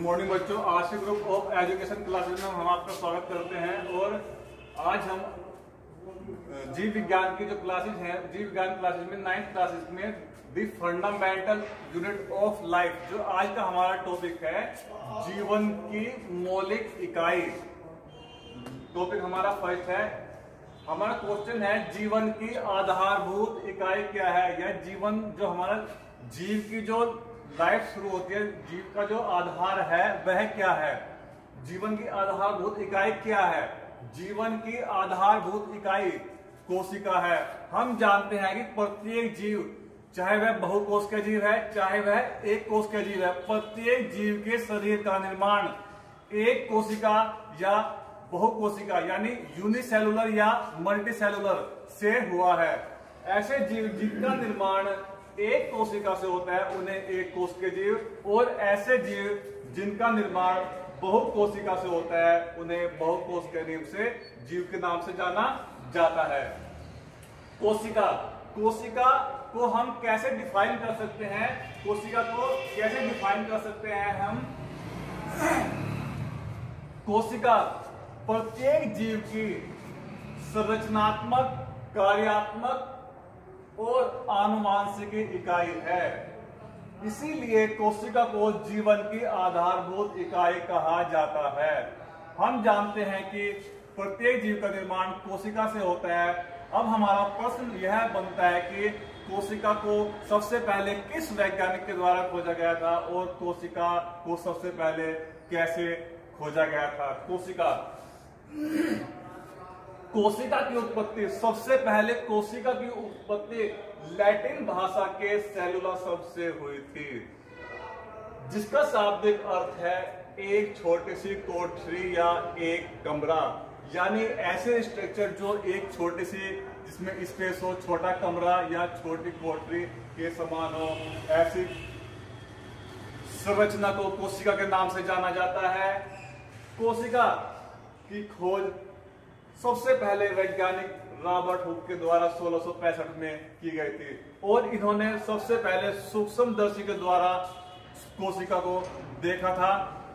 Morning बच्चों, आज के ग्रुप ऑफ एजुकेशन क्लासेस में हम आपका स्वागत करते हैं। और आज हम जीव विज्ञान की जो क्लासेस हैं, जीव विज्ञान क्लासेस में 9th क्लासेस में the fundamental unit of life, जो आज का हमारा टॉपिक है, जीवन की मौलिक इकाई। टॉपिक हमारा फर्स्ट है। हमारा क्वेश्चन है, जीवन की आधारभूत इकाई क्या है? यह जीवन जो हमारा जीव की जो लाइफ शुरू होती है, जीव का जो आधार है वह क्या है? जीवन की आधारभूत इकाई क्या है? जीवन की आधारभूत इकाई कोशिका है। हम जानते हैं कि प्रत्येक जीव, चाहे वह बहुकोश का जीव है चाहे वह एक कोश का जीव है, प्रत्येक जीव के शरीर का निर्माण एक कोशिका या बहुकोशिका यानी यूनिसेलुलर या मल्टीसेलुलर से हुआ है। ऐसे जीव जिनका निर्माण एक कोशिका से होता है उन्हें एक कोश के जीव, और ऐसे जीव जिनका निर्माण बहुकोशिका से होता है उन्हें बहुकोश के नाम से, जीव के नाम से जाना जाता है। कोशिका, कोशिका को हम कैसे डिफाइन कर सकते हैं? कोशिका को कैसे डिफाइन कर सकते हैं हम? कोशिका प्रत्येक जीव की संरचनात्मक, कार्यात्मक और आनुवांशिक इकाई है। इसीलिए कोशिका को जीवन की आधारभूत इकाई कहा जाता है। हम जानते हैं कि प्रत्येक जीव का निर्माण कोशिका से होता है। अब हमारा प्रश्न यह बनता है कि कोशिका को सबसे पहले किस वैज्ञानिक के द्वारा खोजा गया था और कोशिका को सबसे पहले कैसे खोजा गया था? कोशिका की उत्पत्ति, सबसे पहले कोशिका की उत्पत्ति लैटिन भाषा के सेलुला शब्द से हुई थी, जिसका शाब्दिक अर्थ है एक छोटी सी कोठरी या एक कमरा। यानी ऐसे स्ट्रक्चर जो एक छोटी सी, जिसमें स्पेस हो, छोटा कमरा या छोटी कोठरी के समान हो, ऐसी संरचना को कोशिका के नाम से जाना जाता है। कोशिका की खोज सबसे पहले वैज्ञानिक रॉबर्ट हुक के द्वारा 1665 में की गई थी, और इन्होंने सबसे पहले सूक्ष्मदर्शी के द्वारा कोशिका को देखा था।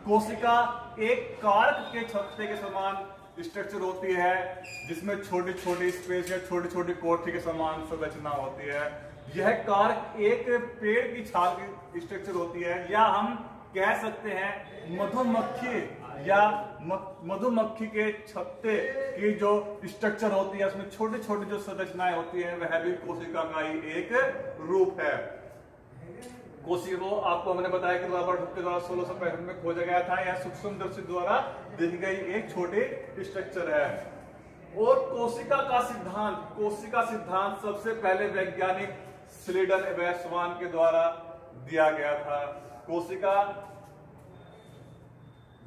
कोशिका एक कार्क के छत्ते के समान स्ट्रक्चर होती है, जिसमें छोटी छोटी स्पेस या छोटी छोटी कोठरी के समान संरचना होती है। यह कार्क एक पेड़ की छाल की स्ट्रक्चर होती है, या हम कह सकते हैं मधुमक्खी या मधुमक्खी के छत्ते की जो स्ट्रक्चर होती है, उसमें छोटी छोटी जो संरचनाएं होती है, वह भी कोशिका का ही एक रूप है। कोशिका को आपको मैंने बताया कि रॉबर्ट हुक के द्वारा 1665 में खोजा गया था। यह सूक्ष्मदर्शी द्वारा देखी गई एक छोटी स्ट्रक्चर है। और कोशिका का सिद्धांत सबसे पहले वैज्ञानिक स्लीडन वेस्वान के द्वारा दिया गया था। कोशिका,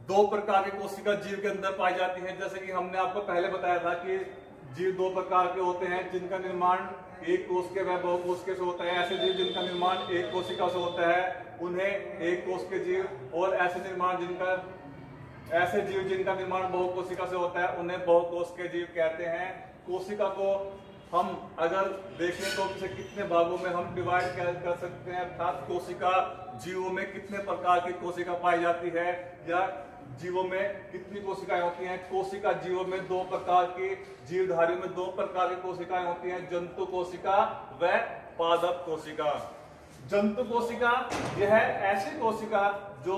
दो प्रकार की कोशिका जीव के अंदर पाई जाती है। जैसे कि हमने आपको पहले बताया था कि जीव दो प्रकार के होते हैं, जिनका निर्माण एक कोश के व बहुकोश के से होता है। ऐसे जीव जिनका निर्माण एक कोशिका से होता है उन्हें एक कोश के जीव, और ऐसे जीव जिनका निर्माण बहुकोशिका से होता है उन्हें बहुकोश के जीव कहते हैं। कोशिका को हम अगर देखें तो इसे कितने भागों में हम डिवाइड कर सकते हैं, अर्थात कोशिका जीवों में कितने प्रकार की कोशिका पाई जाती है, या जीवों में कितनी कोशिकाएं होती हैं। कोशिका जीवों में दो प्रकार की, जीवधारियों में दो प्रकार की कोशिकाएं होती हैं, जंतु कोशिका व पादप कोशिका। जंतु कोशिका यह ऐसी कोशिका जो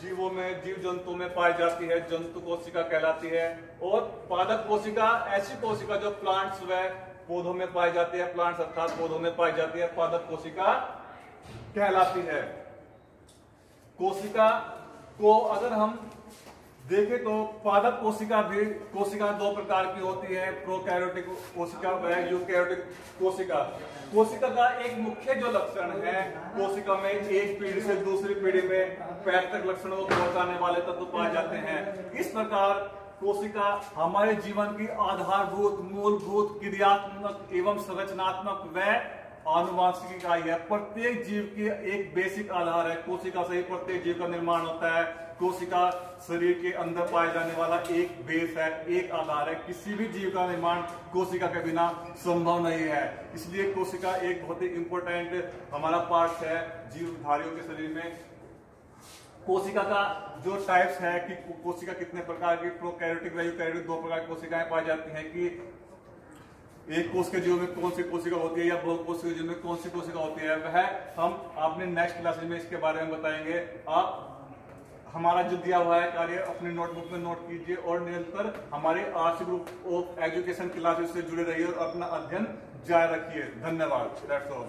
जीवों में, जीव जंतु में पाई जाती है, जंतु कोशिका कहलाती है। और पादप कोशिका ऐसी कोशिका जो प्लांट्स व पौधों में पाई जाती है, प्लांट्स अर्थात पौधों में पाई जाती है, पादप कोशिका कहलाती है। कोशिका को अगर हम देखें तो पादप कोशिका भी, कोशिका दो प्रकार की होती है, प्रोकैरियोटिक कोशिका व यूकैरियोटिक कोशिका। कोशिका का एक मुख्य जो लक्षण है, कोशिका में एक पीढ़ी से दूसरी पीढ़ी में पैतृक लक्षणों को पहुंचाने वाले तत्व पाए जाते हैं। इस प्रकार कोशिका हमारे जीवन की आधारभूत, मूलभूत, क्रियात्मक एवं संरचनात्मक व आनुवांशिक इकाई है। प्रत्येक जीव की एक बेसिक आधार है। कोशिका से ही प्रत्येक जीव का निर्माण होता है। कोशिका शरीर के अंदर पाए जाने वाला एक बेस है, एक आधार है। किसी भी जीव का निर्माण कोशिका के बिना संभव नहीं है। इसलिए कोशिका एक बहुत ही इंपॉर्टेंट हमारा पार्ट है जीवधारियों के शरीर में। कोशिका का जो टाइप्स है कि कोशिका कितने प्रकार की, प्रोकैरियोटिक, यूकैरियोटिक, दो प्रकार की कोशिकाएं पाई जाती हैं, कि एक कोश के जीव में कौन सी कोशिका होती है या बहु कोश के जीव में कौन सी कोशिका होती है, वह हम अपने नेक्स्ट क्लासेस में इसके बारे में बताएंगे। आप हमारा जो दिया हुआ है कार्य अपने नोटबुक में नोट कीजिए और निरंतर हमारे arts group of education classes से जुड़े रहिए और अपना अध्ययन जारी रखिए। धन्यवाद। That's all.